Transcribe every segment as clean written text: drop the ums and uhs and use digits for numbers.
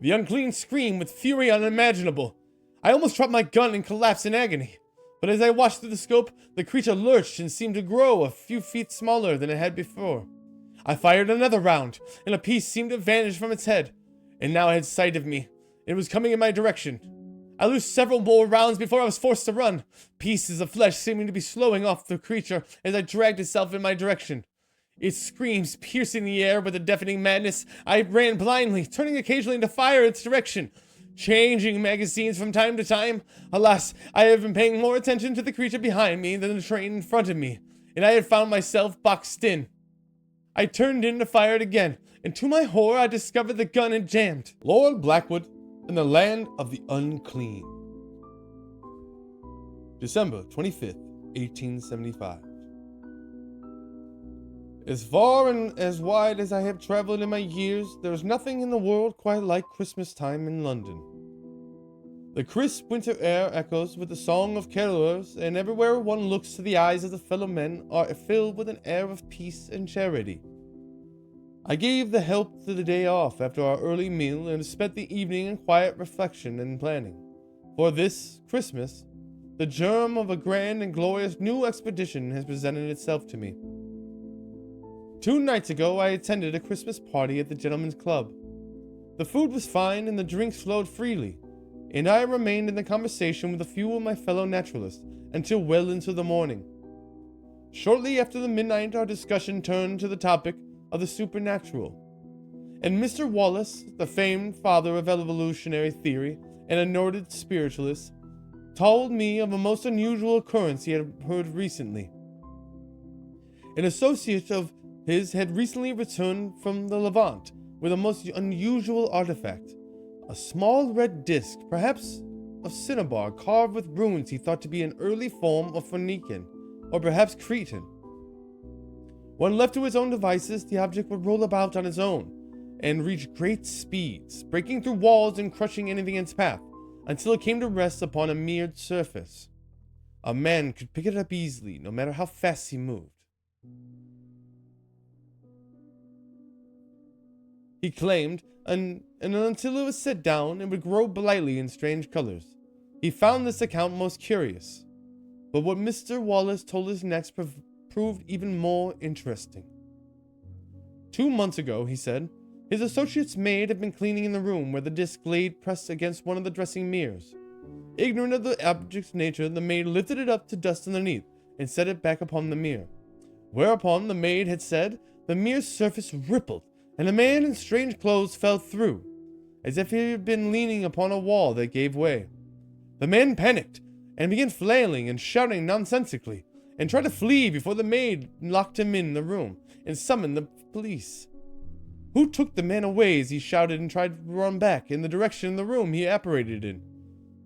The Unclean screamed with fury unimaginable. I almost dropped my gun and collapsed in agony. But as I watched through the scope, the creature lurched and seemed to grow a few feet smaller than it had before. I fired another round, and a piece seemed to vanish from its head. And now it had sight of me. It was coming in my direction. I loosed several more rounds before I was forced to run, pieces of flesh seeming to be slowing off the creature as I dragged itself in my direction. Its screams piercing the air with a deafening madness, I ran blindly, turning occasionally to fire its direction, changing magazines from time to time. Alas, I had been paying more attention to the creature behind me than the train in front of me, and I had found myself boxed in. I turned in to fire it again, and to my horror I discovered the gun had jammed. Lord Blackwood in the Land of the Unclean. December 25th, 1875. As far and as wide as I have traveled in my years, there is nothing in the world quite like Christmas time in London. The crisp winter air echoes with the song of carolers, and everywhere one looks to the eyes of the fellow men are filled with an air of peace and charity. I gave the help to the day off after our early meal and spent the evening in quiet reflection and planning. For this Christmas, the germ of a grand and glorious new expedition has presented itself to me. 2 nights ago, I attended a Christmas party at the Gentlemen's Club. The food was fine and the drinks flowed freely, and I remained in the conversation with a few of my fellow naturalists until well into the morning. Shortly after the midnight, our discussion turned to the topic of the supernatural, and Mr. Wallace, the famed father of evolutionary theory and a noted spiritualist, told me of a most unusual occurrence he had heard recently. An associate of his had recently returned from the Levant with a most unusual artifact, a small red disc, perhaps of cinnabar, carved with runes he thought to be an early form of Phoenician, or perhaps Cretan. When left to its own devices, the object would roll about on its own and reach great speeds, breaking through walls and crushing anything in its path, until it came to rest upon a mirrored surface. A man could pick it up easily, no matter how fast he moved. He claimed, and until it was set down, it would grow brightly in strange colors. He found this account most curious, but what Mr. Wallace told us next proved even more interesting. 2 months ago, he said, his associate's maid had been cleaning in the room where the disc lay pressed against one of the dressing mirrors. Ignorant of the object's nature, the maid lifted it up to dust underneath and set it back upon the mirror. Whereupon, the maid had said, the mirror's surface rippled, and a man in strange clothes fell through, as if he had been leaning upon a wall that gave way. The man panicked and began flailing and shouting nonsensically, and tried to flee before the maid locked him in the room and summoned the police, who took the man away as he shouted and tried to run back in the direction of the room he apparated in.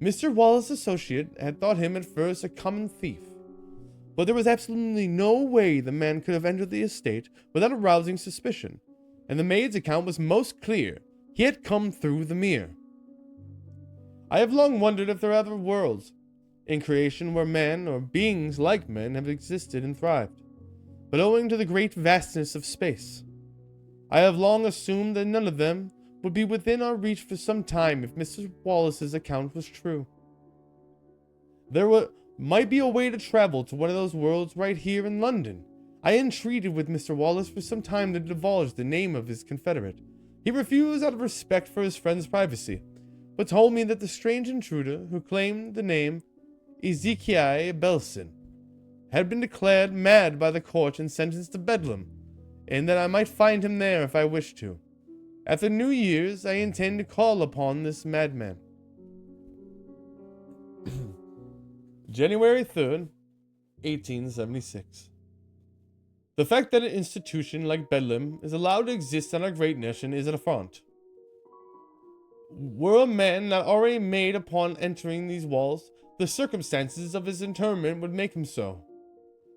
Mr. Wallace's associate had thought him at first a common thief, but there was absolutely no way the man could have entered the estate without arousing suspicion, and the maid's account was most clear. He had come through the mirror. I have long wondered if there are other worlds in creation where man, or beings like men, have existed and thrived, but owing to the great vastness of space, I have long assumed that none of them would be within our reach for some time if Mr. Wallace's account was true. There might be a way to travel to one of those worlds right here in London. I entreated with Mr. Wallace for some time to divulge the name of his confederate. He refused out of respect for his friend's privacy, but told me that the strange intruder, who claimed the name Ezekiel Belson, had been declared mad by the court and sentenced to Bedlam, and that I might find him there if I wished to. After New Year's, I intend to call upon this madman. January 3rd, 1876. The fact that an institution like Bedlam is allowed to exist in our great nation is an affront. Were a man not already made upon entering these walls, the circumstances of his interment would make him so.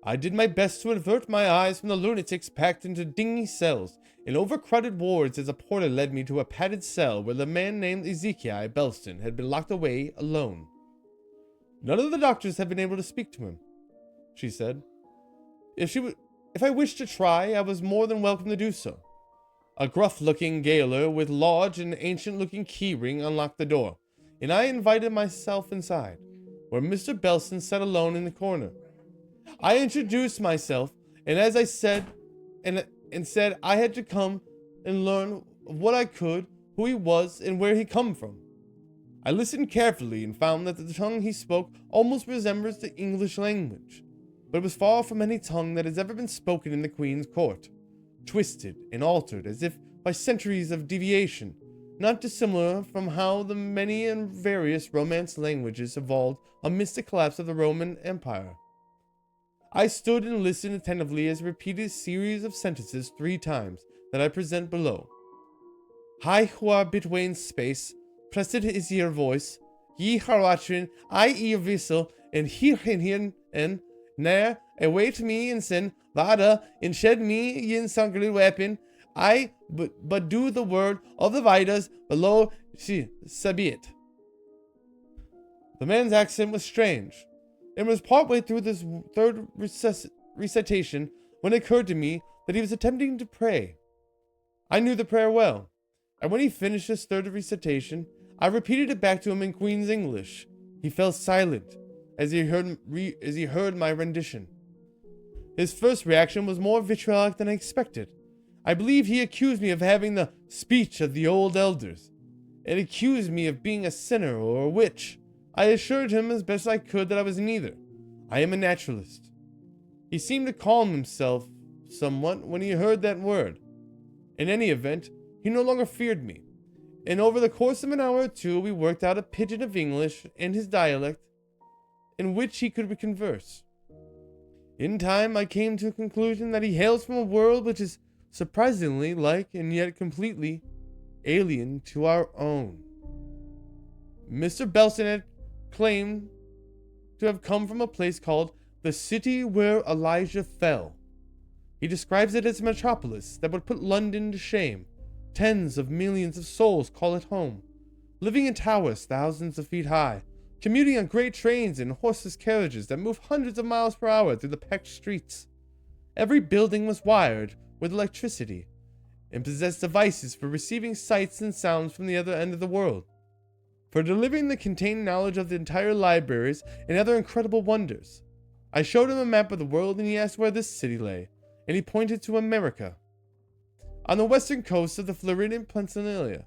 I did my best to avert my eyes from the lunatics packed into dingy cells and overcrowded wards as a porter led me to a padded cell where the man named Ezekiel Belston had been locked away alone. None of the doctors have been able to speak to him, she said. If I wished to try, I was more than welcome to do so. A gruff-looking gaoler with large and ancient-looking keyring unlocked the door, and I invited myself inside, where Mr. Belson sat alone in the corner. I introduced myself, and as I said, and said I had to come and learn what I could, who he was, and where he come from. I listened carefully and found that the tongue he spoke almost resembles the English language, but it was far from any tongue that has ever been spoken in the Queen's court, twisted and altered as if by centuries of deviation, not dissimilar from how the many and various Romance languages evolved amidst the collapse of the Roman Empire. I stood and listened attentively as he repeated a series of sentences 3 times that I present below. Hi who are between space, blessed is your voice, ye harwatrin, I ear vissel, and hier and ner, await me in sin, vada, and shed me in sangre weapon, I but do the word of the Vedas below sabit. The man's accent was strange. It was partway through this third recitation when it occurred to me that he was attempting to pray. I knew the prayer well, and when he finished his third recitation, I repeated it back to him in Queen's English. He fell silent as he heard my rendition. His first reaction was more vitriolic than I expected. I believe he accused me of having the speech of the old elders, and accused me of being a sinner or a witch. I assured him as best I could that I was neither. I am a naturalist. He seemed to calm himself somewhat when he heard that word. In any event, he no longer feared me, and over the course of an hour or two we worked out a pidgin of English and his dialect in which he could converse. In time I came to a conclusion that he hails from a world which is surprisingly like and yet completely alien to our own. Mr. Belson had claimed to have come from a place called the city where Elijah fell. He describes it as a metropolis that would put London to shame. Tens of millions of souls call it home, living in towers thousands of feet high, commuting on great trains and horseless carriages that move hundreds of miles per hour through the packed streets. Every building was wired with electricity and possessed devices for receiving sights and sounds from the other end of the world, for delivering the contained knowledge of the entire libraries and other incredible wonders. I showed him a map of the world, and he asked where this city lay, and he pointed to America, on the western coast of the Floridian Peninsula.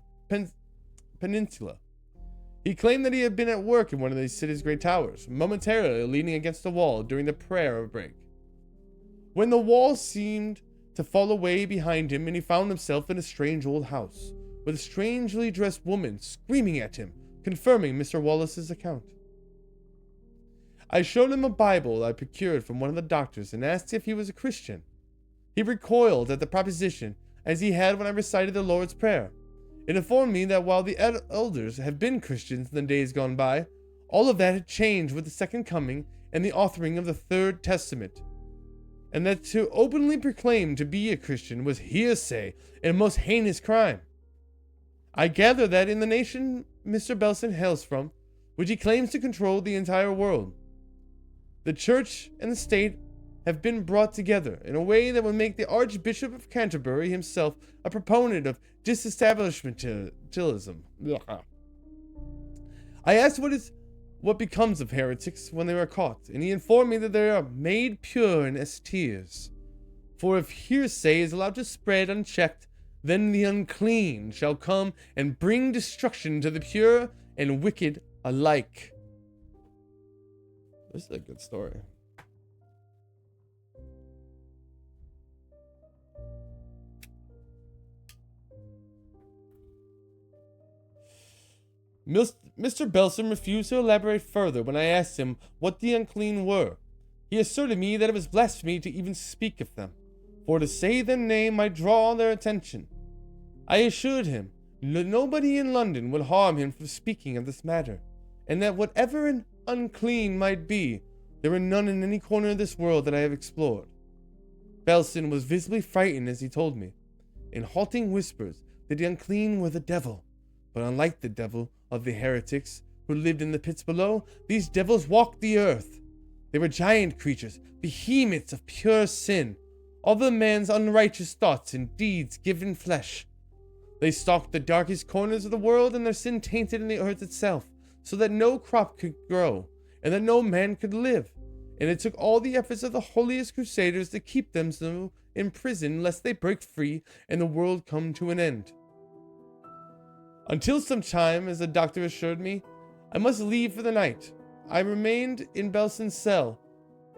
He claimed that he had been at work in one of these city's great towers, momentarily leaning against the wall during the prayer break, when the wall seemed to fall away behind him, and he found himself in a strange old house, with a strangely dressed woman screaming at him, confirming Mr. Wallace's account. I showed him a Bible I procured from one of the doctors and asked if he was a Christian. He recoiled at the proposition, as he had when I recited the Lord's Prayer. It informed me that while the elders had been Christians in the days gone by, all of that had changed with the Second Coming and the authoring of the Third Testament, and that to openly proclaim to be a Christian was heresy and a most heinous crime. I gather that in the nation Mr. Belson hails from, which he claims to control the entire world, the church and the state have been brought together in a way that would make the Archbishop of Canterbury himself a proponent of disestablishmentalism. I asked what becomes of heretics when they are caught, and he informed me that they are made pure in tears. For if heresy is allowed to spread unchecked, then the unclean shall come and bring destruction to the pure and wicked alike. This is a good story. Mr. Belson refused to elaborate further when I asked him what the unclean were. He asserted me that it was blasphemy to even speak of them, for to say their name might draw their attention. I assured him that nobody in London would harm him for speaking of this matter, and that whatever an unclean might be, there were none in any corner of this world that I have explored. Belson was visibly frightened as he told me, in halting whispers, that the unclean were the devil, but unlike the devil of the heretics who lived in the pits below, these devils walked the earth. They were giant creatures, behemoths of pure sin, all the man's unrighteous thoughts and deeds given flesh. They stalked the darkest corners of the world, and their sin tainted in the earth itself, so that no crop could grow, and that no man could live. And it took all the efforts of the holiest crusaders to keep them so in prison, lest they break free and the world come to an end. Until some time, as the doctor assured me, I must leave for the night. I remained in Belson's cell,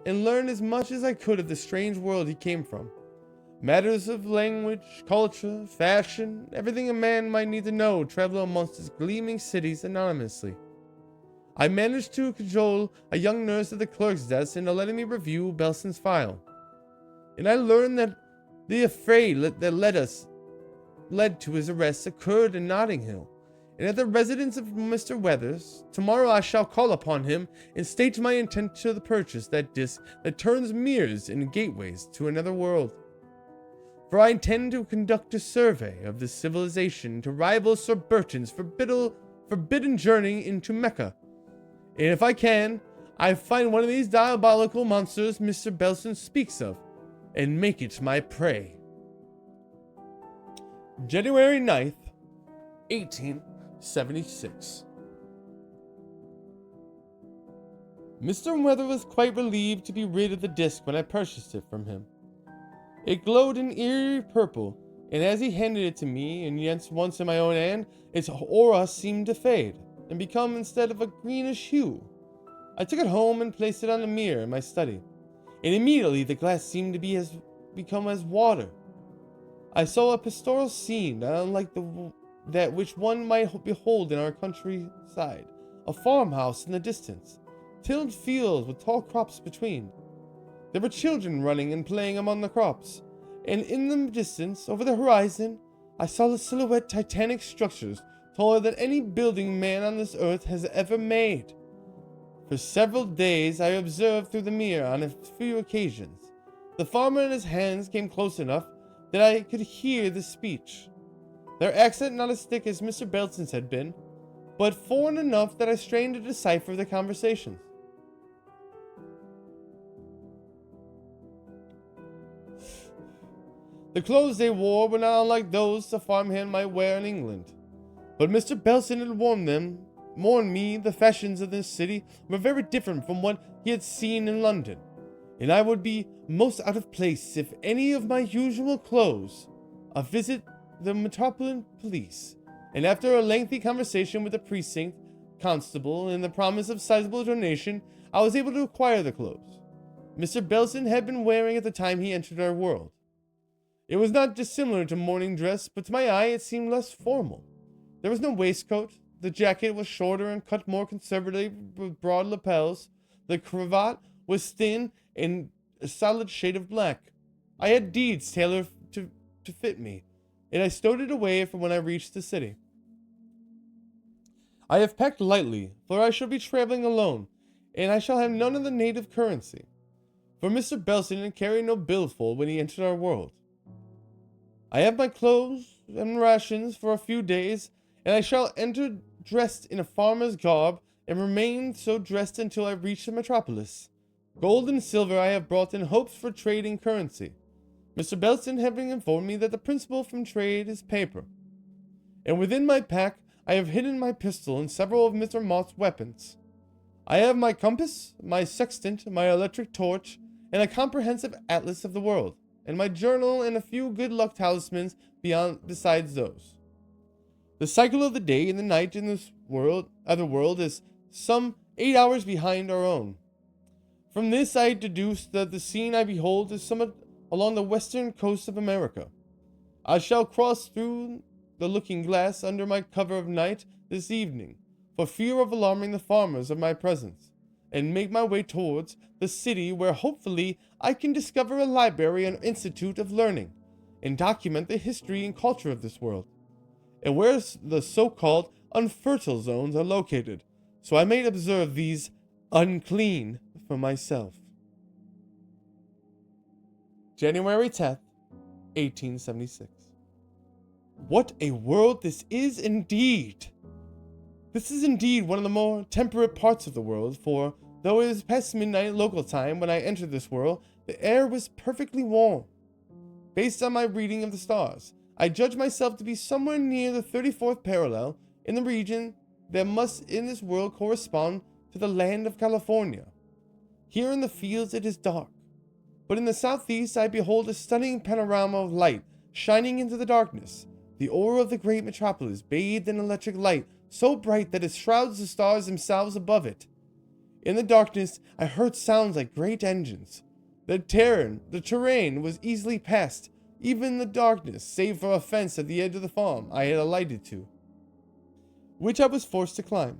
and learned as much as I could of the strange world he came from. Matters of language, culture, fashion, everything a man might need to know travel amongst his gleaming cities anonymously. I managed to cajole a young nurse at the clerk's desk into letting me review Belson's file. And I learned that the affray that led to his arrest occurred in Notting Hill, and at the residence of Mr. Weathers. Tomorrow I shall call upon him and state my intent to purchase that disc that turns mirrors and gateways to another world. For I intend to conduct a survey of this civilization to rival Sir Burton's forbidden journey into Mecca. And if I can, I find one of these diabolical monsters Mr. Belson speaks of, and make it my prey. January 9th, 1876. Mr. Weather was quite relieved to be rid of the disc when I purchased it from him. It glowed an eerie purple, and as he handed it to me, and yet once in my own hand, its aura seemed to fade, and become instead of a greenish hue. I took it home and placed it on a mirror in my study, and immediately the glass seemed to become as water. I saw a pastoral scene, not unlike that which one might behold in our countryside, a farmhouse in the distance, tilled fields with tall crops between. There were children running and playing among the crops, and in the distance, over the horizon, I saw the silhouette titanic structures taller than any building man on this earth has ever made. For several days I observed through the mirror on a few occasions. The farmer and his hands came close enough that I could hear the speech. Their accent not as thick as Mr. Belson's had been, but foreign enough that I strained to decipher the conversations. The clothes they wore were not unlike those a farmhand might wear in England, but Mr. Belson had warned me the fashions of this city were very different from what he had seen in London, and I would be most out of place if any of my usual clothes. A visit the Metropolitan Police, and after a lengthy conversation with the precinct constable and the promise of sizable donation, I was able to acquire the clothes Mr. Belson had been wearing at the time he entered our world. It was not dissimilar to morning dress, but to my eye it seemed less formal. There was no waistcoat, the jacket was shorter and cut more conservatively with broad lapels, the cravat was thin and a solid shade of black. I had deeds tailored to fit me, and I stowed it away for when I reached the city. I have packed lightly, for I shall be traveling alone, and I shall have none of the native currency. For Mr. Belson had carried no billfold when he entered our world. I have my clothes and rations for a few days, and I shall enter dressed in a farmer's garb, and remain so dressed until I reach the metropolis. Gold and silver I have brought in hopes for trading currency, Mr. Belson having informed me that the principal from trade is paper. And within my pack I have hidden my pistol and several of Mr. Mott's weapons. I have my compass, my sextant, my electric torch, and a comprehensive atlas of the world, and my journal and a few good luck talismans besides those. The cycle of the day and the night in this other world is some 8 hours behind our own. From this I deduce that the scene I behold is somewhat along the western coast of America. I shall cross through the looking glass under my cover of night this evening, for fear of alarming the farmers of my presence, and make my way towards the city, where hopefully I can discover a library and institute of learning, and document the history and culture of this world, and where the so-called unfertile zones are located, so I may observe these unclean for myself. January 10th, 1876. What a world this is indeed! This is indeed one of the more temperate parts of the world, for though it was past midnight local time when I entered this world, the air was perfectly warm. Based on my reading of the stars, I judge myself to be somewhere near the 34th parallel in the region that must in this world correspond to the land of California. Here in the fields it is dark, but in the southeast I behold a stunning panorama of light shining into the darkness, the aura of the great metropolis bathed in electric light so bright that it shrouds the stars themselves above it. In the darkness I heard sounds like great engines. The terrain was easily passed, even in the darkness, save for a fence at the edge of the farm I had alighted to, which I was forced to climb.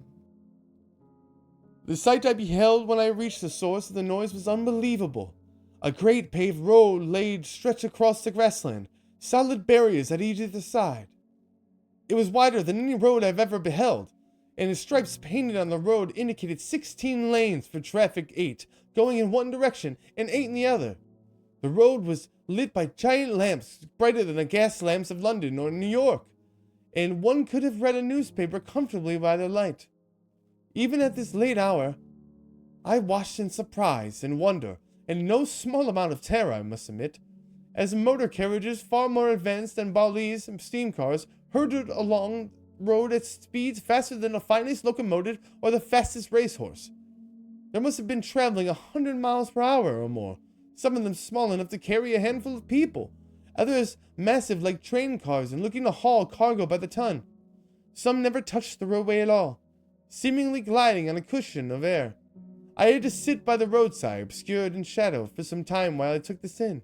The sight I beheld when I reached the source of the noise was unbelievable. A great paved road lay stretched across the grassland, solid barriers at either side. It was wider than any road I've ever beheld, and the stripes painted on the road indicated 16 lanes for traffic, 8 going in one direction and 8 in the other. The road was lit by giant lamps, brighter than the gas lamps of London or New York, and one could have read a newspaper comfortably by their light. Even at this late hour, I watched in surprise and wonder, and no small amount of terror, I must admit, as motor carriages far more advanced than ballies and steam cars hurtled along road at speeds faster than the finest locomotive or the fastest racehorse. There must have been traveling 100 miles per hour or more, some of them small enough to carry a handful of people, others massive like train cars and looking to haul cargo by the ton. Some never touched the roadway at all, seemingly gliding on a cushion of air. I had to sit by the roadside, obscured in shadow, for some time while I took this in.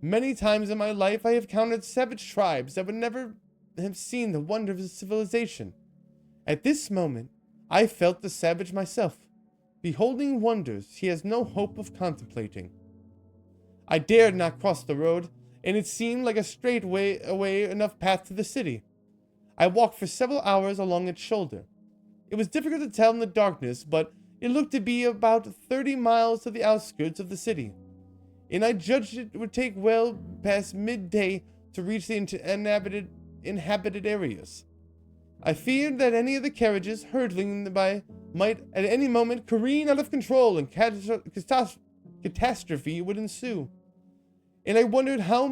Many times in my life I have counted savage tribes that would never have seen the wonder of civilization. At this moment, I felt the savage myself, beholding wonders he has no hope of contemplating. I dared not cross the road, and it seemed like a straight away enough path to the city. I walked for several hours along its shoulder. It was difficult to tell in the darkness, but it looked to be about 30 miles to the outskirts of the city, and I judged it would take well past midday to reach the inhabited areas. I feared that any of the carriages hurtling by might at any moment careen out of control and catastrophe would ensue. And I wondered how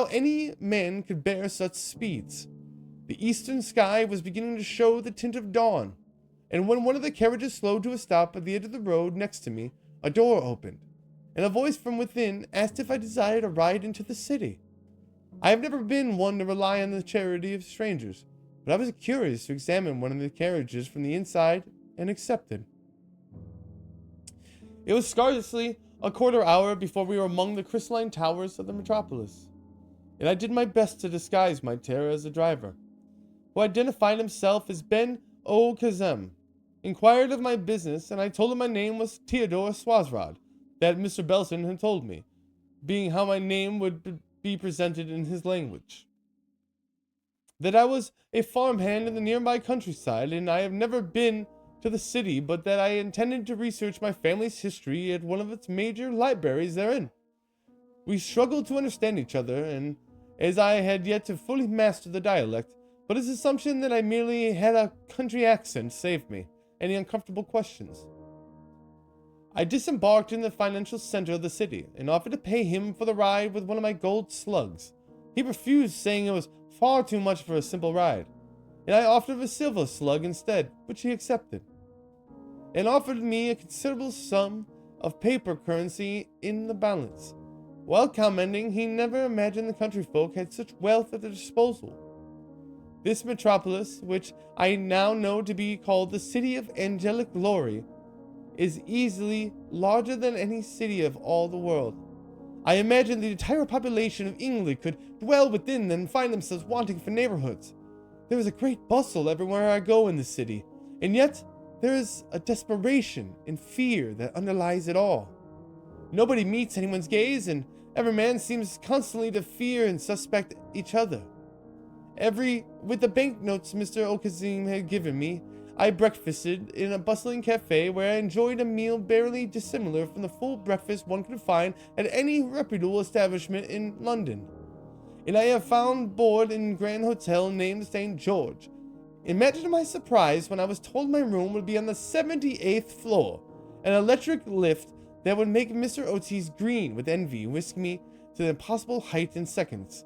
any man could bear such speeds. The eastern sky was beginning to show the tint of dawn, and when one of the carriages slowed to a stop at the edge of the road next to me, a door opened, and a voice from within asked if I desired a ride into the city. I have never been one to rely on the charity of strangers, but I was curious to examine one of the carriages from the inside and accepted. It was scarcely a quarter hour before we were among the crystalline towers of the metropolis, and I did my best to disguise my terror as the driver, who identified himself as Ben O. Kazem, inquired of my business, and I told him my name was Theodore Swazrod, that Mr. Belson had told me, being how my name would be presented in his language. That I was a farmhand in the nearby countryside, and I have never been to the city, but that I intended to research my family's history at one of its major libraries therein. We struggled to understand each other, and as I had yet to fully master the dialect, but his assumption that I merely had a country accent saved me any uncomfortable questions. I disembarked in the financial center of the city and offered to pay him for the ride with one of my gold slugs. He refused, saying it was far too much for a simple ride, and I offered him a silver slug instead, which he accepted, and offered me a considerable sum of paper currency in the balance, while commenting he never imagined the country folk had such wealth at their disposal. This metropolis, which I now know to be called the City of Angelic Glory, is easily larger than any city of all the world. I imagine the entire population of England could dwell within and find themselves wanting for neighborhoods. There is a great bustle everywhere I go in the city, and yet there is a desperation and fear that underlies it all. Nobody meets anyone's gaze, and every man seems constantly to fear and suspect each other. With the banknotes Mr. Okazim had given me, I breakfasted in a bustling cafe where I enjoyed a meal barely dissimilar from the full breakfast one could find at any reputable establishment in London. And I have found board in a grand hotel named St. George. Imagine my surprise when I was told my room would be on the 78th floor, an electric lift that would make Mr. Otis green with envy, whisk me to the impossible height in seconds,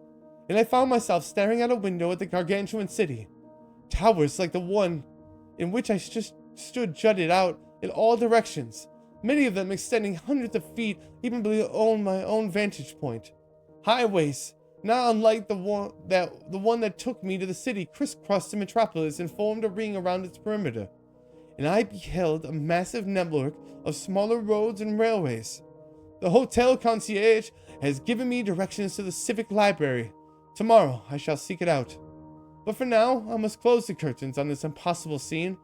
and I found myself staring out a window at the gargantuan city. Towers like the one in which I just stood jutted out in all directions, many of them extending hundreds of feet even below my own vantage point. Highways, not unlike the one that took me to the city, crisscrossed the metropolis and formed a ring around its perimeter. And I beheld a massive network of smaller roads and railways. The hotel concierge has given me directions to the civic library. Tomorrow I shall seek it out. But for now, I must close the curtains on this impossible scene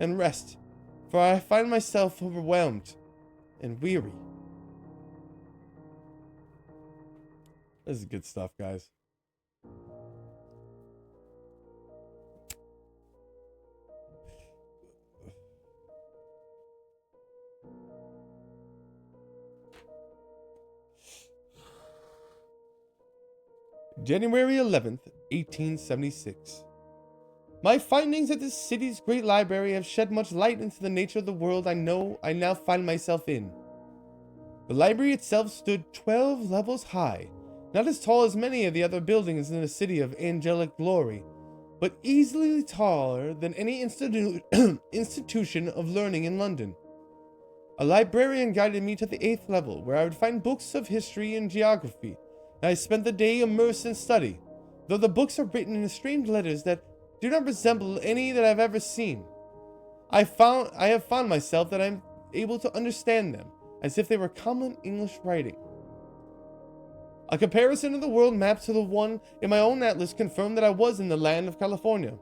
and rest, for I find myself overwhelmed and weary. This is good stuff, guys. January 11th, 1876. My findings at this city's great library have shed much light into the nature of the world I now find myself in. The library itself stood 12 levels high, not as tall as many of the other buildings in the city of angelic glory, but easily taller than any institution of learning in London. A librarian guided me to the 8th level, where I would find books of history and geography, and I spent the day immersed in study, though the books are written in strange letters that do not resemble any that I've ever seen. I have found myself that I'm able to understand them, as if they were common English writing. A comparison of the world map to the one in my own atlas confirmed that I was in the land of California,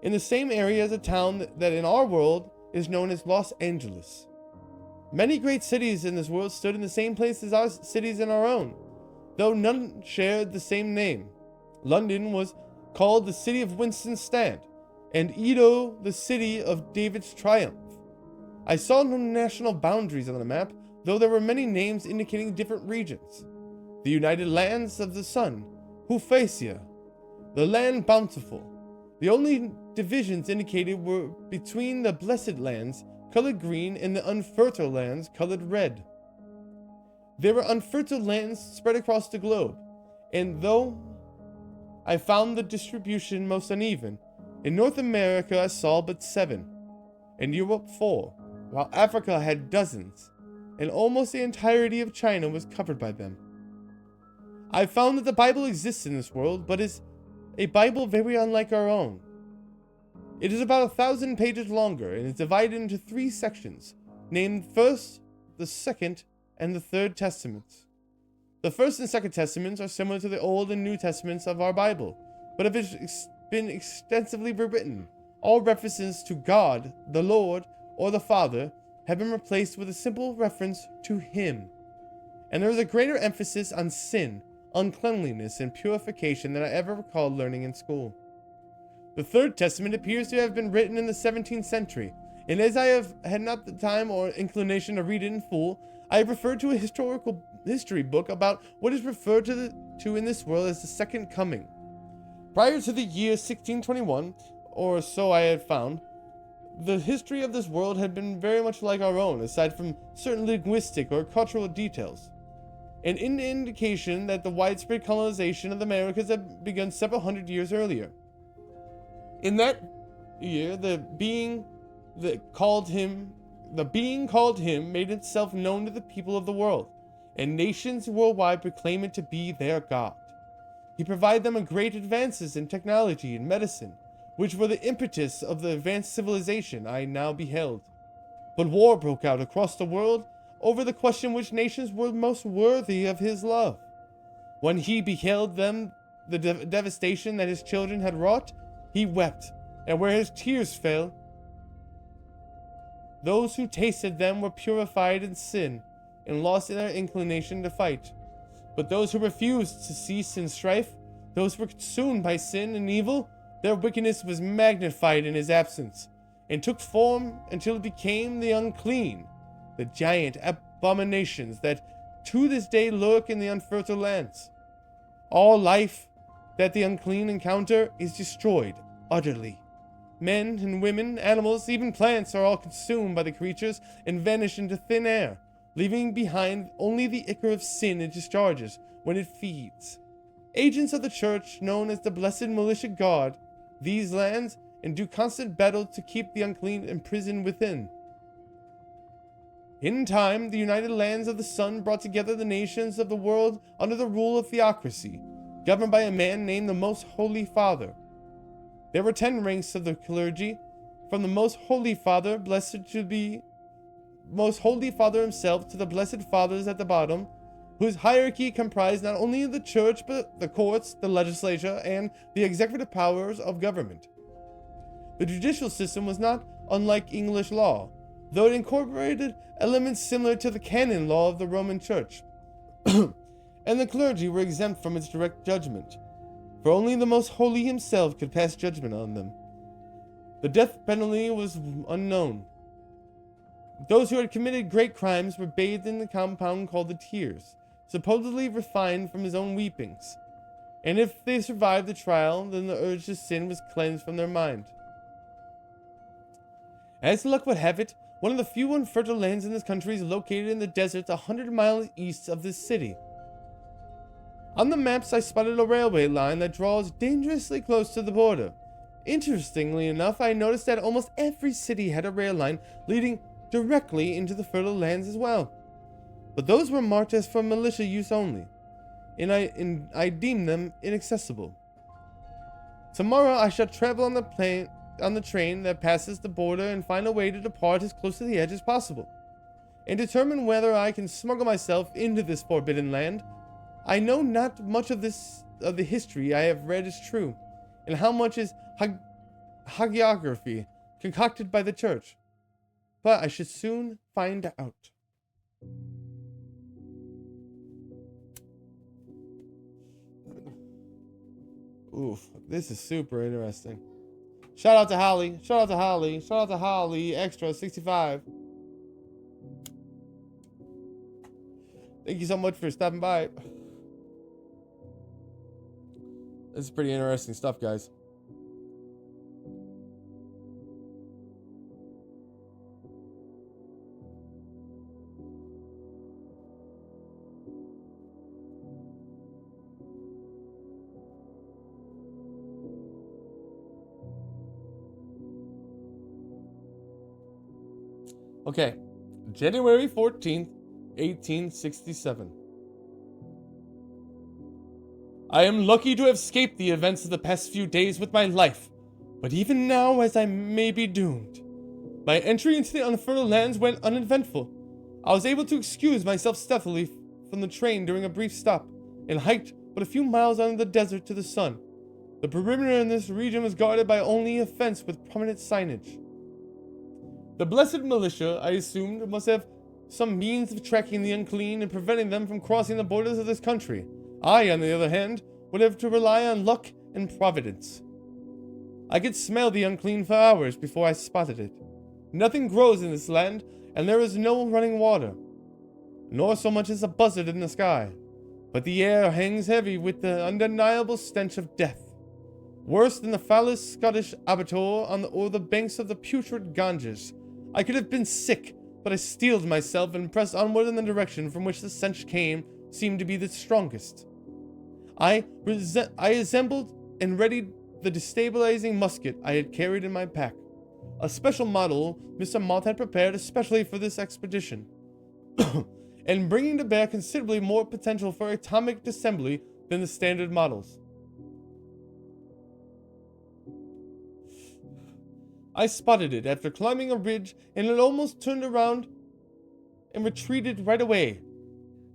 in the same area as a town that in our world is known as Los Angeles. Many great cities in this world stood in the same place as our cities in our own, though none shared the same name. London was called the city of Winston's stand, and Edo the city of David's triumph. I saw no national boundaries on the map, though there were many names indicating different regions. The United Lands of the Sun, Huphasia, the Land Bountiful. The only divisions indicated were between the Blessed Lands, colored green, and the Unfertile Lands, colored red. There were unfertile lands spread across the globe, and though I found the distribution most uneven, in North America I saw but 7, in Europe 4, while Africa had dozens, and almost the entirety of China was covered by them. I found that the Bible exists in this world, but is a Bible very unlike our own. It is about 1,000 pages longer, and is divided into 3 sections, named First, the Second, and the Third Testaments. The First and Second Testaments are similar to the Old and New Testaments of our Bible, but have been extensively rewritten. All references to God, the Lord, or the Father have been replaced with a simple reference to Him. And there is a greater emphasis on sin, uncleanliness, and purification than I ever recalled learning in school. The Third Testament appears to have been written in the 17th century, and as I have had not the time or inclination to read it in full, I have referred to a history book about what is referred to in this world as the Second Coming. Prior to the year 1621, or so I had found, the history of this world had been very much like our own, aside from certain linguistic or cultural details. An indication that the widespread colonization of the Americas had begun several hundred years earlier. In that year, the being called him made itself known to the people of the world, and nations worldwide proclaim it to be their God. He provided them with great advances in technology and medicine, which were the impetus of the advanced civilization I now beheld. But war broke out across the world over the question which nations were most worthy of his love. When he beheld them, the devastation that his children had wrought, he wept, and where his tears fell, those who tasted them were purified in sin and lost in their inclination to fight. But those who refused to cease in strife, those who were consumed by sin and evil, their wickedness was magnified in his absence, and took form until it became the unclean, the giant abominations that to this day lurk in the unfertile lands. All life that the unclean encounter is destroyed utterly. Men and women, animals, even plants are all consumed by the creatures and vanish into thin air, leaving behind only the ichor of sin it discharges when it feeds. Agents of the church, known as the Blessed Militia, guard these lands and do constant battle to keep the unclean imprisoned within. In time, the United Lands of the Sun brought together the nations of the world under the rule of theocracy, governed by a man named the Most Holy Father. There were 10 ranks of the clergy, from the Most Holy Father, blessed to be Most Holy Father himself, to the Blessed Fathers at the bottom, whose hierarchy comprised not only the church, but the courts, the legislature, and the executive powers of government. The judicial system was not unlike English law, though it incorporated elements similar to the canon law of the Roman Church, and the clergy were exempt from its direct judgment, for only the Most Holy himself could pass judgment on them. The death penalty was unknown. Those who had committed great crimes were bathed in the compound called the tears, supposedly refined from his own weepings, and if they survived the trial, then the urge to sin was cleansed from their mind. As luck would have it, one of the few unfertile lands in this country is located in the desert 100 miles east of this city. On the maps, I spotted a railway line that draws dangerously close to the border. Interestingly enough, I noticed that almost every city had a rail line leading directly into the fertile lands as well. But those were marked as for militia use only, and I deemed them inaccessible. Tomorrow I shall travel on the train that passes the border and find a way to depart as close to the edge as possible, and determine whether I can smuggle myself into this forbidden land. I know not much of the history I have read is true, and how much is hagiography concocted by the church, but I should soon find out. Oof, this is super interesting. Shout out to Holly. Shout out to Holly. Shout out to Holly. Extra 65. Thank you so much for stopping by. This is pretty interesting stuff, guys. Okay, January 14th, 1867. I am lucky to have escaped the events of the past few days with my life, but even now, as I may be doomed. My entry into the unfertile lands went uneventful. I was able to excuse myself stealthily from the train during a brief stop, and hiked but a few miles out of the desert to the sun. The perimeter in this region was guarded by only a fence with prominent signage. The Blessed Militia, I assumed, must have some means of tracking the unclean and preventing them from crossing the borders of this country. I, on the other hand, would have to rely on luck and providence. I could smell the unclean for hours before I spotted it. Nothing grows in this land, and there is no running water, nor so much as a buzzard in the sky. But the air hangs heavy with the undeniable stench of death. Worse than the foulest Scottish abattoir or the banks of the putrid Ganges. I could have been sick, but I steeled myself and pressed onward in the direction from which the stench seemed to be the strongest. I assembled and readied the destabilizing musket I had carried in my pack, a special model Mr. Moth had prepared especially for this expedition, and bringing to bear considerably more potential for atomic disassembly than the standard models. I spotted it after climbing a ridge, and it almost turned around and retreated right away.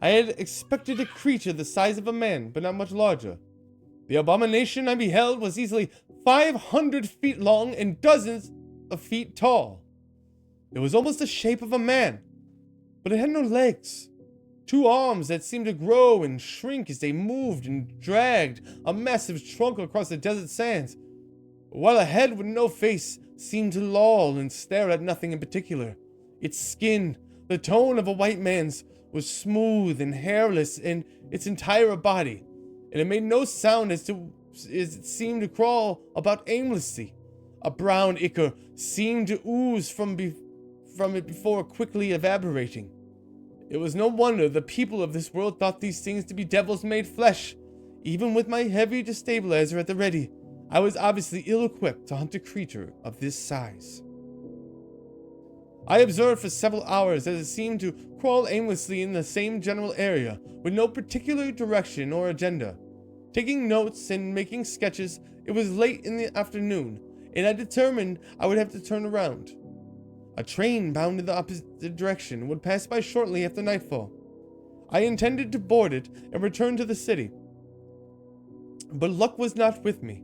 I had expected a creature the size of a man, but not much larger. The abomination I beheld was easily 500 feet long and dozens of feet tall. It was almost the shape of a man, but it had no legs. 2 arms that seemed to grow and shrink as they moved and dragged a massive trunk across the desert sands, while a head with no face seemed to loll and stare at nothing in particular. Its skin, the tone of a white man's, was smooth and hairless in its entire body, and it made no sound as it seemed to crawl about aimlessly. A brown ichor seemed to ooze from it before quickly evaporating. It was no wonder the people of this world thought these things to be devils made flesh. Even with my heavy destabilizer at the ready, I was obviously ill-equipped to hunt a creature of this size. I observed for several hours as it seemed to crawl aimlessly in the same general area, with no particular direction or agenda. Taking notes and making sketches, it was late in the afternoon, and I determined I would have to turn around. A train bound in the opposite direction would pass by shortly after nightfall. I intended to board it and return to the city, but luck was not with me.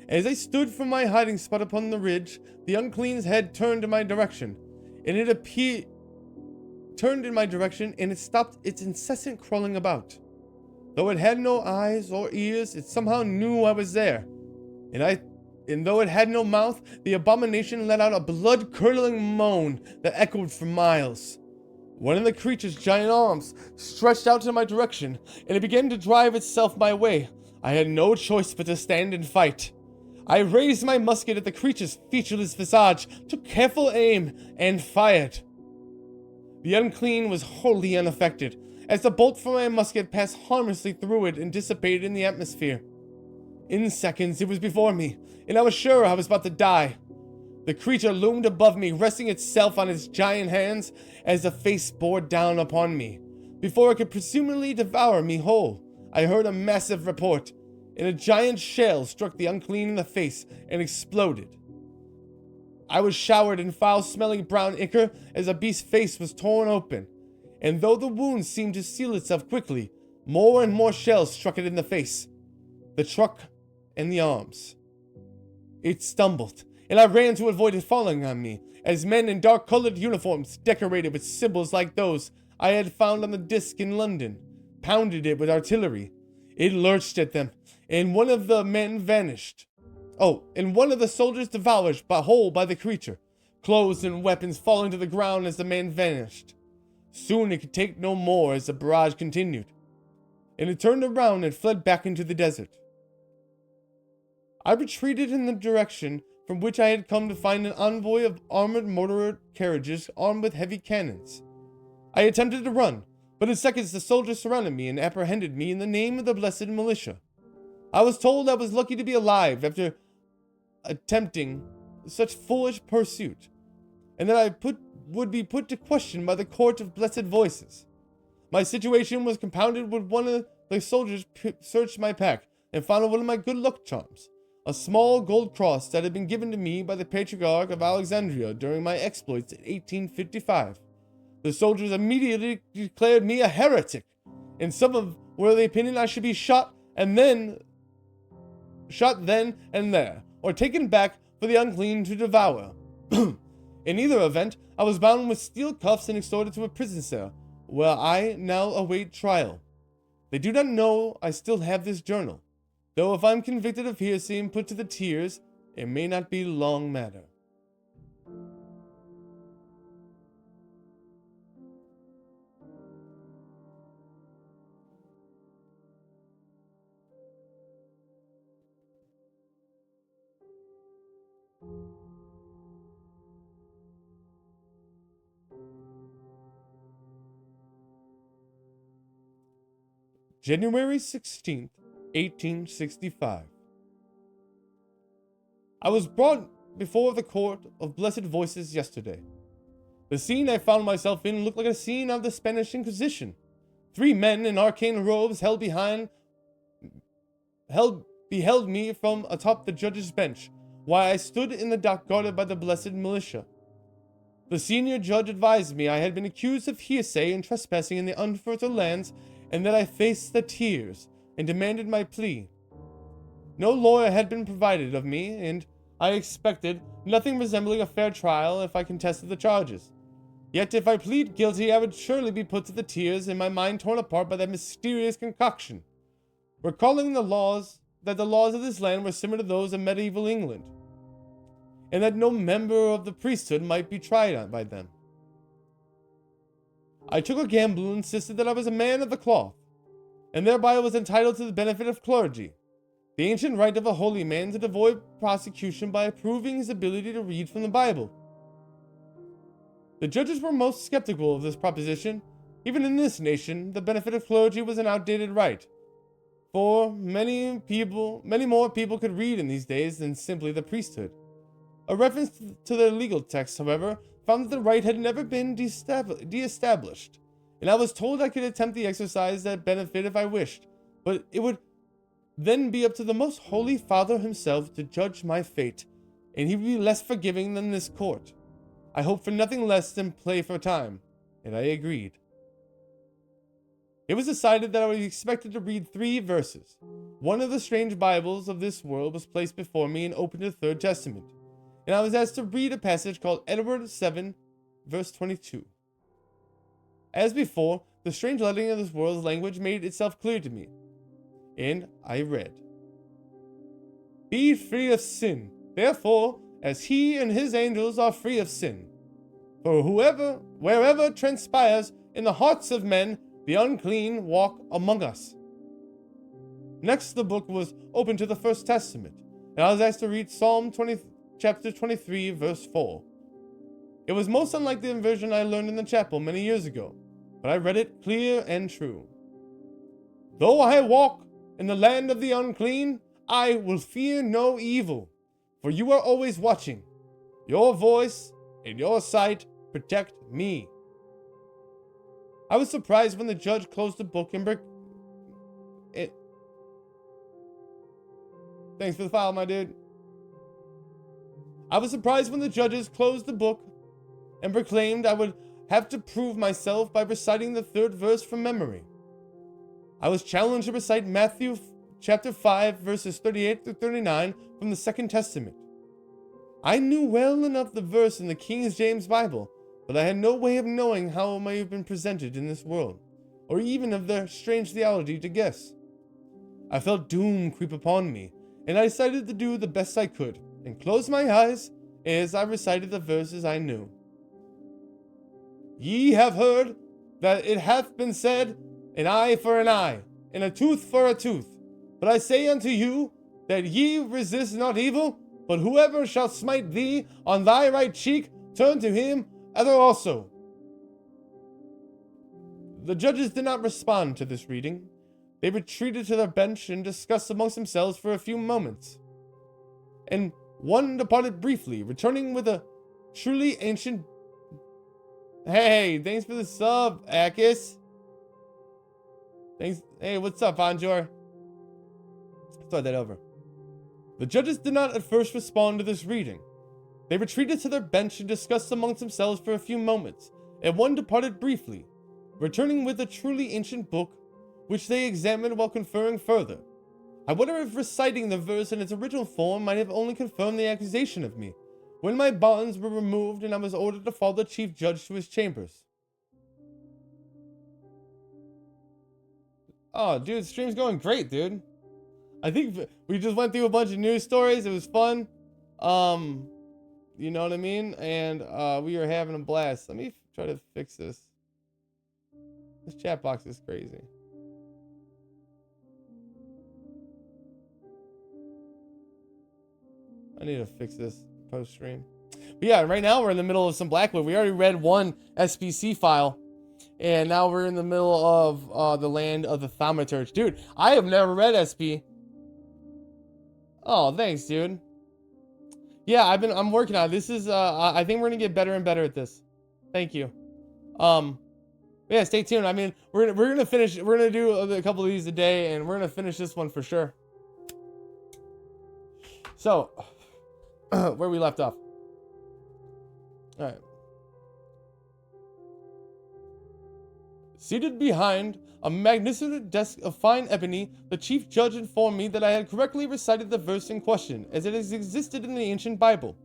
As I stood from my hiding spot upon the ridge, the Unclean's head turned in my direction, and it stopped its incessant crawling about. Though it had no eyes or ears, it somehow knew I was there, and though it had no mouth, the abomination let out a blood-curdling moan that echoed for miles. One of the creature's giant arms stretched out in my direction, and it began to drive itself my way. I had no choice but to stand and fight. I raised my musket at the creature's featureless visage, took careful aim, and fired. The Unclean was wholly unaffected, as the bolt from my musket passed harmlessly through it and dissipated in the atmosphere. In seconds, it was before me, and I was sure I was about to die. The creature loomed above me, resting itself on its giant hands as the face bore down upon me. Before it could presumably devour me whole, I heard a massive report, and a giant shell struck the Unclean in the face and exploded. I was showered in foul-smelling brown ichor as the beast's face was torn open, and though the wound seemed to seal itself quickly, more and more shells struck it in the face, the truck, and the arms. It stumbled, and I ran to avoid it falling on me, as men in dark-colored uniforms decorated with symbols like those I had found on the disc in London pounded it with artillery. It lurched at them, and one of the men vanished. And one of the soldiers devoured whole by the creature, clothes and weapons falling to the ground as the man vanished. Soon it could take no more as the barrage continued, and it turned around and fled back into the desert. I retreated in the direction from which I had come to find an envoy of armored motor carriages armed with heavy cannons. I attempted to run, but in seconds the soldiers surrounded me and apprehended me in the name of the blessed militia. I was told I was lucky to be alive after attempting such foolish pursuit, and that I would be put to question by the court of blessed voices. My situation was compounded when one of the soldiers searched my pack and found one of my good luck charms, a small gold cross that had been given to me by the Patriarch of Alexandria during my exploits in 1855. The soldiers immediately declared me a heretic, and some were of the opinion I should be shot then and there, or taken back for the Unclean to devour. In either event, I was bound with steel cuffs and extorted to a prison cell, where I now await trial. They do not know I still have this journal, though if I'm convicted of heresy and put to the tears, it may not be long matter. January 16th, 1865. I was brought before the court of blessed voices yesterday. The scene I found myself in looked like a scene of the Spanish Inquisition. 3 men in arcane robes beheld me from atop the judge's bench, while I stood in the dock guarded by the blessed militia. The senior judge advised me I had been accused of heresy and trespassing in the unfertile lands, and that I faced the tears, and demanded my plea. No lawyer had been provided of me, and I expected nothing resembling a fair trial if I contested the charges. Yet if I plead guilty, I would surely be put to the tears, and my mind torn apart by that mysterious concoction, recalling the laws of this land were similar to those of medieval England, and that no member of the priesthood might be tried by them. I took a gamble and insisted that I was a man of the cloth, and thereby was entitled to the benefit of clergy, the ancient right of a holy man to avoid prosecution by proving his ability to read from the Bible. The judges were most skeptical of this proposition. Even in this nation, the benefit of clergy was an outdated right. For many more people could read in these days than simply the priesthood. A reference to the legal text, however, found that the right had never been de-established, and I was told I could attempt the exercise that benefit if I wished, but it would then be up to the most holy Father himself to judge my fate, and he would be less forgiving than this court. I hoped for nothing less than play for time, and I agreed. It was decided that I was expected to read 3 verses. One of the strange Bibles of this world was placed before me and opened to the Third Testament, and I was asked to read a passage called Edward 7, verse 22. As before, the strange lettering of this world's language made itself clear to me, and I read, "Be free of sin, therefore, as he and his angels are free of sin. For wherever transpires in the hearts of men, the unclean walk among us." Next, the book was opened to the First Testament, and I was asked to read Psalm 20, chapter 23, verse 4. It was most unlike the version I learned in the chapel many years ago, but I read it clear and true. "Though I walk in the land of the unclean, I will fear no evil, for you are always watching. Your voice and your sight protect me." I was surprised when the judge closed the book and Thanks for the file, my dude. I was surprised when the judges closed the book and proclaimed I would have to prove myself by reciting the 3rd verse from memory. I was challenged to recite Matthew chapter 5, verses 38 through 39 from the Second Testament. I knew well enough the verse in the King James Bible, but I had no way of knowing how it may have been presented in this world, or even of their strange theology to guess. I felt doom creep upon me, and I decided to do the best I could, and close my eyes as I recited the verses I knew. "Ye have heard that it hath been said, an eye for an eye, and a tooth for a tooth. But I say unto you, that ye resist not evil, but whoever shall smite thee on thy right cheek, turn to him other also." The judges did not respond to this reading. They retreated to their bench and discussed amongst themselves for a few moments. And one departed briefly, returning with a truly ancient... Hey, thanks for the sub, Akis. Thanks. Hey, what's up, Anjor? Start that over. The judges did not at first respond to this reading. They retreated to their bench and discussed amongst themselves for a few moments, and one departed briefly, returning with a truly ancient book, which they examined while conferring further. I wonder if reciting the verse in its original form might have only confirmed the accusation of me, when my bonds were removed and I was ordered to follow the chief judge to his chambers. Oh, dude, stream's going great, dude. I think we just went through a bunch of news stories. It was fun. You know what I mean? And we were having a blast. Let me try to fix this. This chat box is crazy. I need to fix this post-stream. But yeah, right now we're in the middle of some Blackwood. We already read one SPC file. And now we're in the middle of the land of the thaumaturge. Dude, I have never read SP. Oh, thanks, dude. Yeah, I'm working on it. This is I think we're gonna get better and better at this. Thank you. Yeah, stay tuned. I mean, we're gonna finish. We're gonna do a couple of these a day, and we're gonna finish this one for sure. So, where we left off. All right. Seated behind a magnificent desk of fine ebony, the chief judge informed me that I had correctly recited the verse in question, as it has existed in the ancient Bible.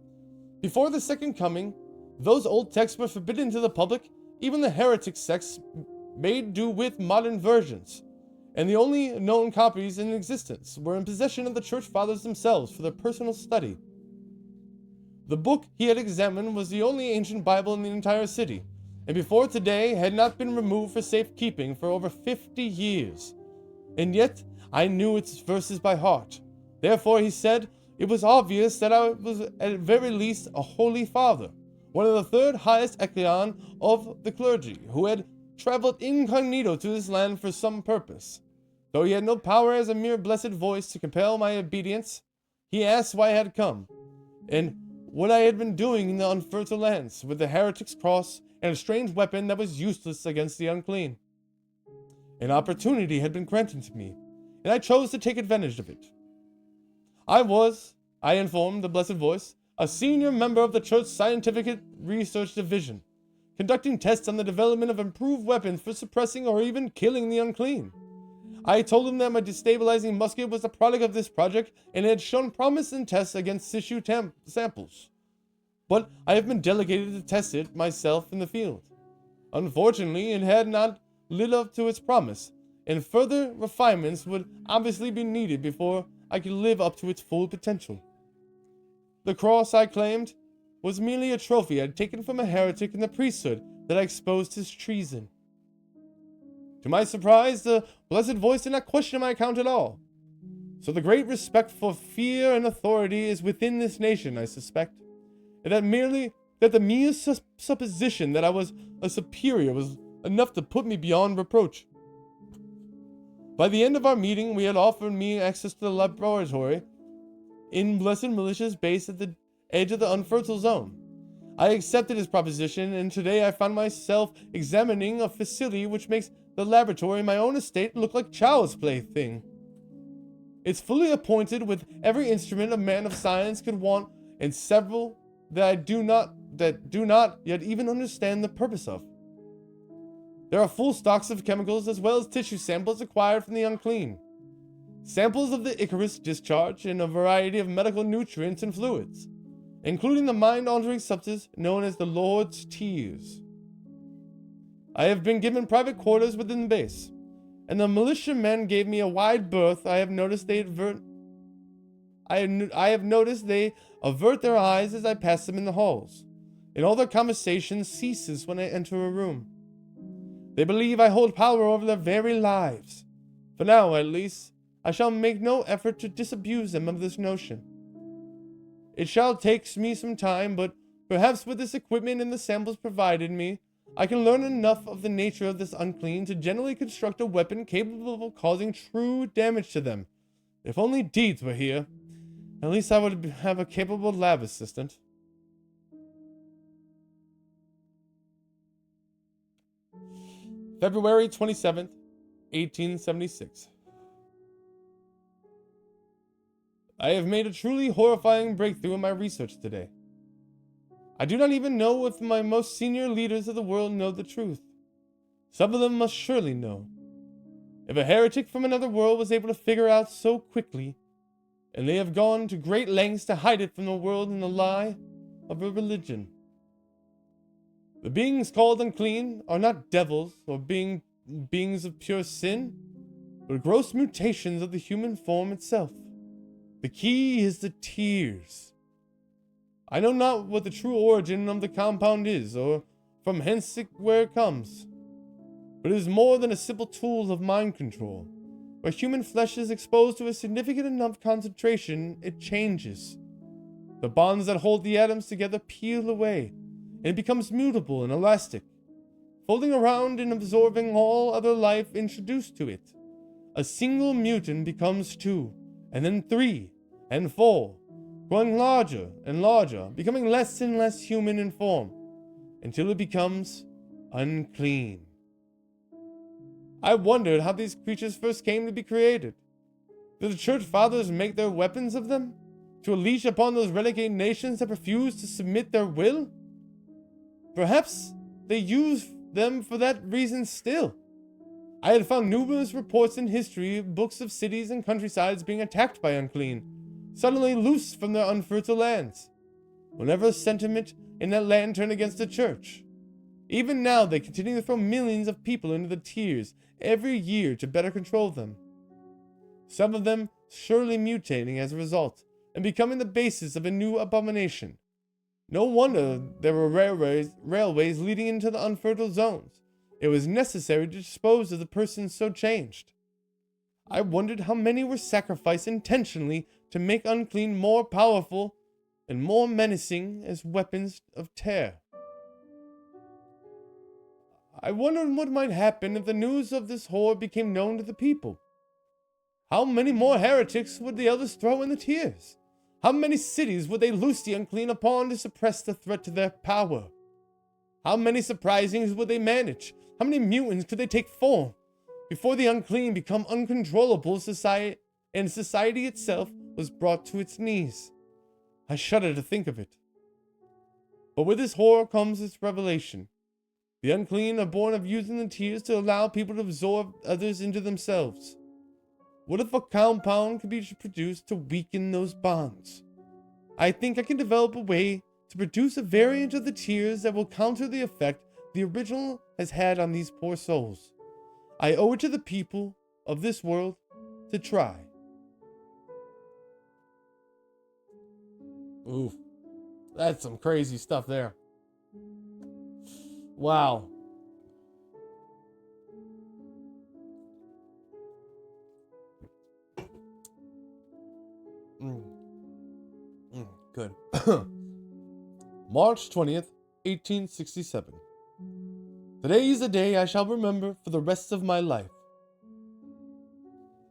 Before the second coming, those old texts were forbidden to the public. Even the heretic sects made do with modern versions, and the only known copies in existence were in possession of the church fathers themselves for their personal study. The book he had examined was the only ancient Bible in the entire city, and before today had not been removed for safekeeping for over 50 years. And yet I knew its verses by heart. Therefore, he said, it was obvious that I was at very least a holy father, one of the third highest echelon of the clergy, who had traveled incognito to this land for some purpose. Though he had no power as a mere blessed voice to compel my obedience, he asked why I had come, and what I had been doing in the unfertile lands, with the heretic's cross and a strange weapon that was useless against the unclean. An opportunity had been granted to me, and I chose to take advantage of it. I informed the blessed voice, a senior member of the Church's Scientific Research Division, conducting tests on the development of improved weapons for suppressing or even killing the unclean. I told him that my destabilizing musket was the product of this project and had shown promise in tests against tissue samples. But I have been delegated to test it myself in the field. Unfortunately, it had not lived up to its promise, and further refinements would obviously be needed before I could live up to its full potential. The cross, I claimed, was merely a trophy I had taken from a heretic in the priesthood that I exposed his treason. To my surprise, the blessed voice did not question my account at all. So the great respect for fear and authority is within this nation, I suspect, and that the mere supposition that I was a superior was enough to put me beyond reproach. By the end of our meeting, we had offered me access to the laboratory in Blessed Militia's base at the edge of the unfertile zone. I accepted his proposition, and today I found myself examining a facility which makes the laboratory in my own estate look like child's plaything. It's fully appointed with every instrument a man of science could want, and several that do not yet even understand the purpose of. There are full stocks of chemicals as well as tissue samples acquired from the unclean. Samples of the Icarus discharge and a variety of medical nutrients and fluids, including the mind-altering substance known as the Lord's Tears. I have been given private quarters within the base, and the militiamen gave me a wide berth. I have noticed they avert their eyes as I pass them in the halls, and all their conversation ceases when I enter a room. They believe I hold power over their very lives. For now, at least, I shall make no effort to disabuse them of this notion. It shall take me some time, but perhaps with this equipment and the samples provided me, I can learn enough of the nature of this unclean to generally construct a weapon capable of causing true damage to them. If only Deeds were here, at least I would have a capable lab assistant. February 27th, 1876. I have made a truly horrifying breakthrough in my research today. I do not even know if my most senior leaders of the world know the truth. Some of them must surely know. If a heretic from another world was able to figure out so quickly, and they have gone to great lengths to hide it from the world in the lie of a religion. The beings called unclean are not devils or beings of pure sin, but gross mutations of the human form itself. The key is the tears. I know not what the true origin of the compound is, or from where it comes, but it is more than a simple tool of mind control. Where human flesh is exposed to a significant enough concentration, it changes. The bonds that hold the atoms together peel away, and it becomes mutable and elastic, folding around and absorbing all other life introduced to it. A single mutant becomes 2, and then 3, and 4, growing larger and larger, becoming less and less human in form, until it becomes unclean. I wondered how these creatures first came to be created. Did the church fathers make their weapons of them, to unleash upon those renegade nations that refused to submit their will? Perhaps they use them for that reason still. I had found numerous reports in history books of cities and countrysides being attacked by unclean, suddenly loosed from their unfertile lands, whenever sentiment in that land turned against the church. Even now they continue to throw millions of people into the tears every year to better control them. Some of them surely mutating as a result, and becoming the basis of a new abomination. No wonder there were railways leading into the unfertile zones. It was necessary to dispose of the persons so changed. I wondered how many were sacrificed intentionally to make unclean more powerful and more menacing as weapons of terror. I wondered what might happen if the news of this horde became known to the people. How many more heretics would the elders throw in the tears? How many cities would they loose the unclean upon to suppress the threat to their power? How many surprisings would they manage? How many mutants could they take form before the unclean become uncontrollable and society itself was brought to its knees? I shudder to think of it. But with this horror comes its revelation. The unclean are born of using the tears to allow people to absorb others into themselves. What if a compound could be produced to weaken those bonds? I think I can develop a way to produce a variant of the tears that will counter the effect the original has had on these poor souls. I owe it to the people of this world to try. Oof. That's some crazy stuff there. Wow. Good. March 20th, 1867. Today is a day I shall remember for the rest of my life.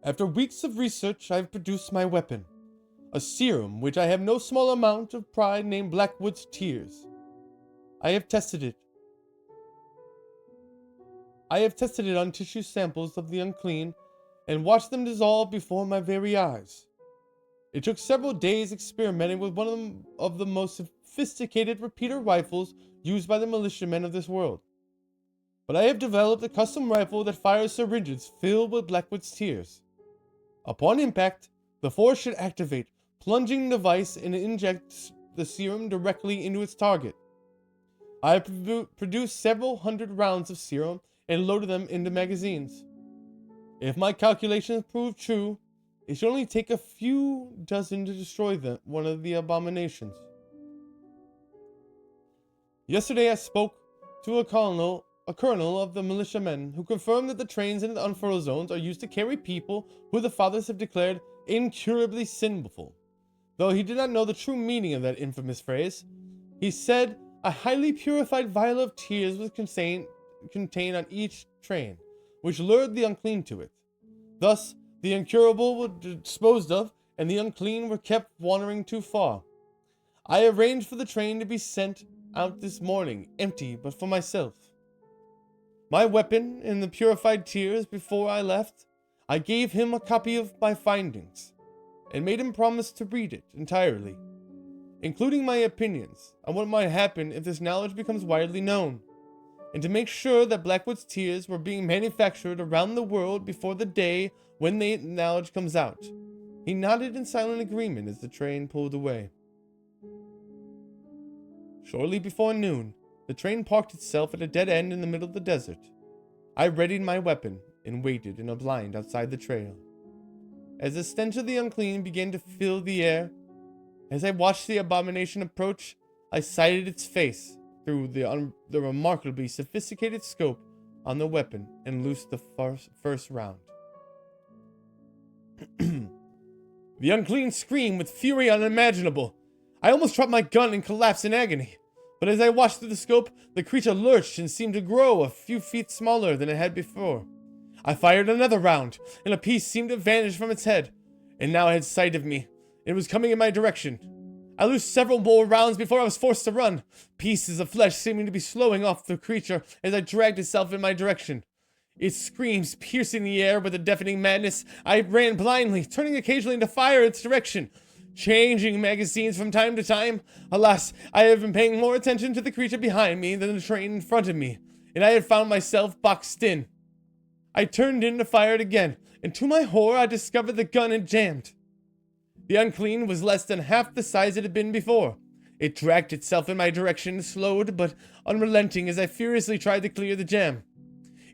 After weeks of research, I have produced my weapon, a serum which I have no small amount of pride named Blackwood's Tears. I have tested it on tissue samples of the unclean and watched them dissolve before my very eyes. It took several days experimenting with one of the most sophisticated repeater rifles used by the militiamen of this world. But I have developed a custom rifle that fires syringes filled with Blackwood's Tears. Upon impact, the force should activate, plunging the device and inject the serum directly into its target. I have produced several hundred rounds of serum and loaded them into magazines. If my calculations prove true, it should only take a few dozen to destroy one of the abominations. Yesterday I spoke to a colonel of the militiamen who confirmed that the trains in the unfurled zones are used to carry people who the fathers have declared incurably sinful. Though he did not know the true meaning of that infamous phrase, he said a highly purified vial of tears was contained on each train, which lured the unclean to it. Thus, the incurable were disposed of, and the unclean were kept wandering too far. I arranged for the train to be sent out this morning, empty but for myself. My weapon and the purified tears before I left, I gave him a copy of my findings, and made him promise to read it entirely, including my opinions on what might happen if this knowledge becomes widely known, and to make sure that Blackwood's Tears were being manufactured around the world before the day when the knowledge comes out. He nodded in silent agreement as the train pulled away. Shortly before noon, the train parked itself at a dead end in the middle of the desert. I readied my weapon and waited in a blind outside the trail. As the stench of the unclean began to fill the air, as I watched the abomination approach, I sighted its face through the remarkably sophisticated scope on the weapon and loosed the first round. The unclean screamed with fury unimaginable. I almost dropped my gun and collapsed in agony. But as I watched through the scope, the creature lurched and seemed to grow a few feet smaller than it had before. I fired another round, and a piece seemed to vanish from its head, and now it had sight of me. It was coming in my direction. I loosed several more rounds before I was forced to run, pieces of flesh seeming to be slowing off the creature as I dragged itself in my direction. Its screams piercing the air with a deafening madness, I ran blindly, turning occasionally to fire its direction, changing magazines from time to time. Alas, I had been paying more attention to the creature behind me than the train in front of me, and I had found myself boxed in. I turned in to fire it again, and to my horror I discovered the gun had jammed. The unclean was less than half the size it had been before. It dragged itself in my direction, slowed but unrelenting as I furiously tried to clear the jam.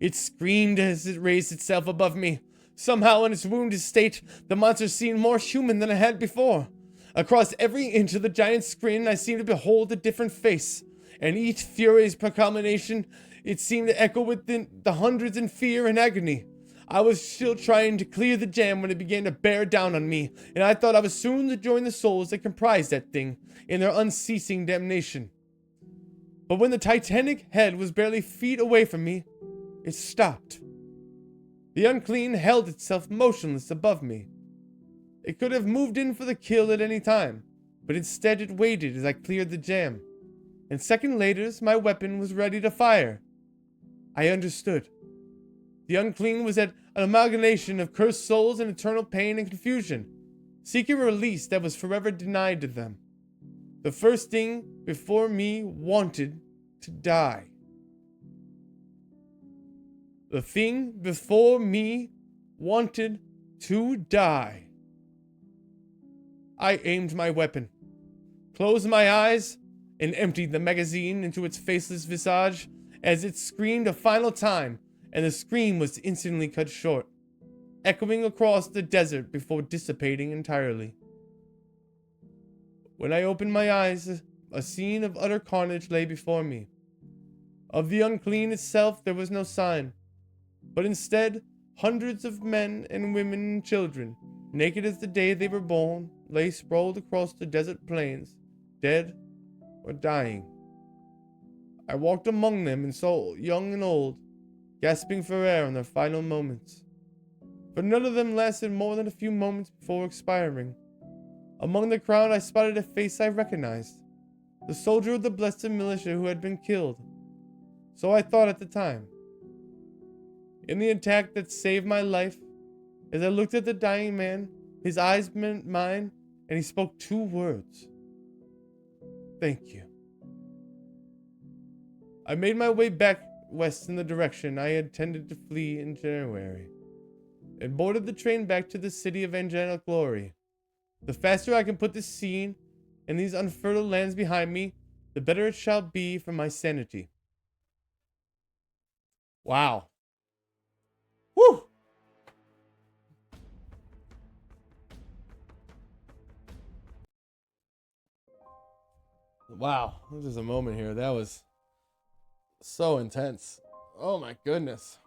It screamed as it raised itself above me. Somehow, in its wounded state, the monster seemed more human than it had before. Across every inch of the giant's screen, I seemed to behold a different face, and each furious proclamation, it seemed to echo within the hundreds in fear and agony. I was still trying to clear the jam when it began to bear down on me, and I thought I was soon to join the souls that comprised that thing in their unceasing damnation. But when the titanic head was barely feet away from me, it stopped. The unclean held itself motionless above me. It could have moved in for the kill at any time, but instead it waited as I cleared the jam. And second later, my weapon was ready to fire. I understood. The unclean was an amalgamation of cursed souls and eternal pain and confusion, seeking a release that was forever denied to them. The first thing before me wanted to die. The thing before me wanted to die. I aimed my weapon, closed my eyes, and emptied the magazine into its faceless visage as it screamed a final time, and the scream was instantly cut short, echoing across the desert before dissipating entirely. When I opened my eyes, a scene of utter carnage lay before me. Of the unclean itself there was no sign, but instead, hundreds of men and women and children, naked as the day they were born, lay sprawled across the desert plains, dead or dying. I walked among them and saw young and old, gasping for air in their final moments. But none of them lasted more than a few moments before expiring. Among the crowd I spotted a face I recognized, the soldier of the blessed militia who had been killed. So I thought at the time. In the attack that saved my life, as I looked at the dying man, his eyes met mine, and he spoke two words. Thank you. I made my way back west in the direction I had intended to flee in January, and boarded the train back to the city of angelic glory. The faster I can put this scene and these unfertile lands behind me, the better it shall be for my sanity. Wow. Woo! Wow, this is a moment here. That was so intense. Oh my goodness.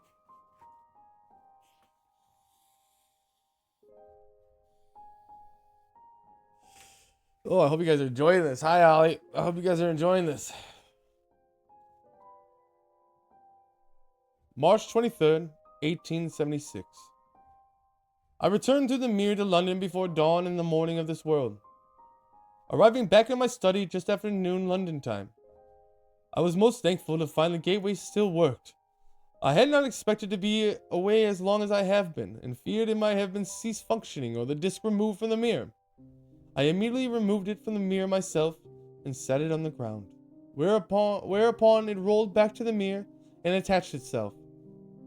Oh, I hope you guys are enjoying this. Hi, Ollie. I hope you guys are enjoying this. March 23rd, 1876. I returned through the Mere to London before dawn in the morning of this world, arriving back at my study just after noon London time. I was most thankful to find the gateway still worked. I had not expected to be away as long as I have been, and feared it might have been ceased functioning or the disc removed from the mirror. I immediately removed it from the mirror myself and set it on the ground, whereupon it rolled back to the mirror and attached itself.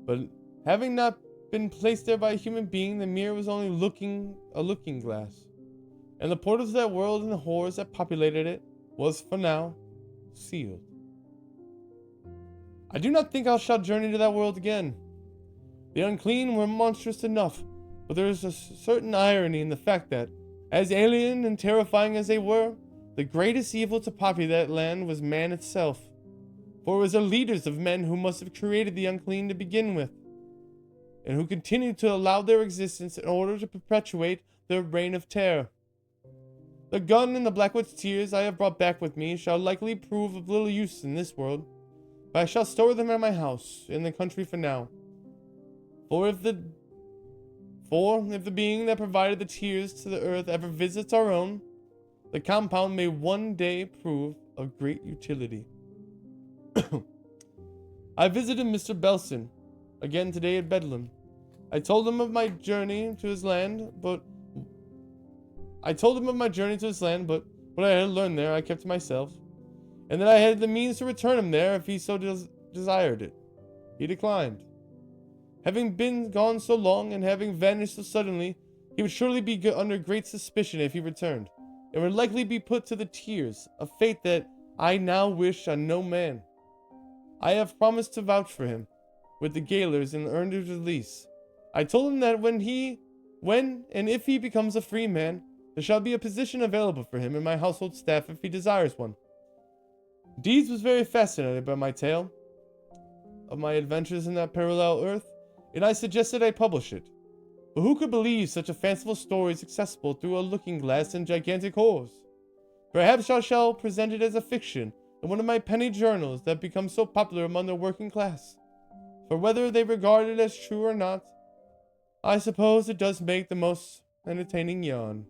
But having not been placed there by a human being, the mirror was only a looking glass, and the portals of that world and the horrors that populated it was, for now, sealed. I do not think I shall journey to that world again. The unclean were monstrous enough, but there is a certain irony in the fact that, as alien and terrifying as they were, the greatest evil to populate that land was man itself. For it was the leaders of men who must have created the unclean to begin with, and who continued to allow their existence in order to perpetuate their reign of terror. The gun and the Blackwood's tears I have brought back with me shall likely prove of little use in this world, but I shall store them at my house in the country for now. For if the being that provided the tears to the earth ever visits our own, the compound may one day prove of great utility. I visited Mr. Belson again today at Bedlam. I told him of my journey to his land, but what I had learned there I kept to myself, and that I had the means to return him there if he so desired it. He declined. Having been gone so long and having vanished so suddenly, he would surely be under great suspicion if he returned, and would likely be put to the tears, a fate that I now wish on no man. I have promised to vouch for him with the gaolers and earned his release. I told him that when and if he becomes a free man, there shall be a position available for him in my household staff if he desires one. Deeds was very fascinated by my tale of my adventures in that parallel earth, and I suggested I publish it. But who could believe such a fanciful story is accessible through a looking glass and gigantic holes? Perhaps I shall present it as a fiction in one of my penny journals that becomes so popular among the working class. For whether they regard it as true or not, I suppose it does make the most entertaining yawn.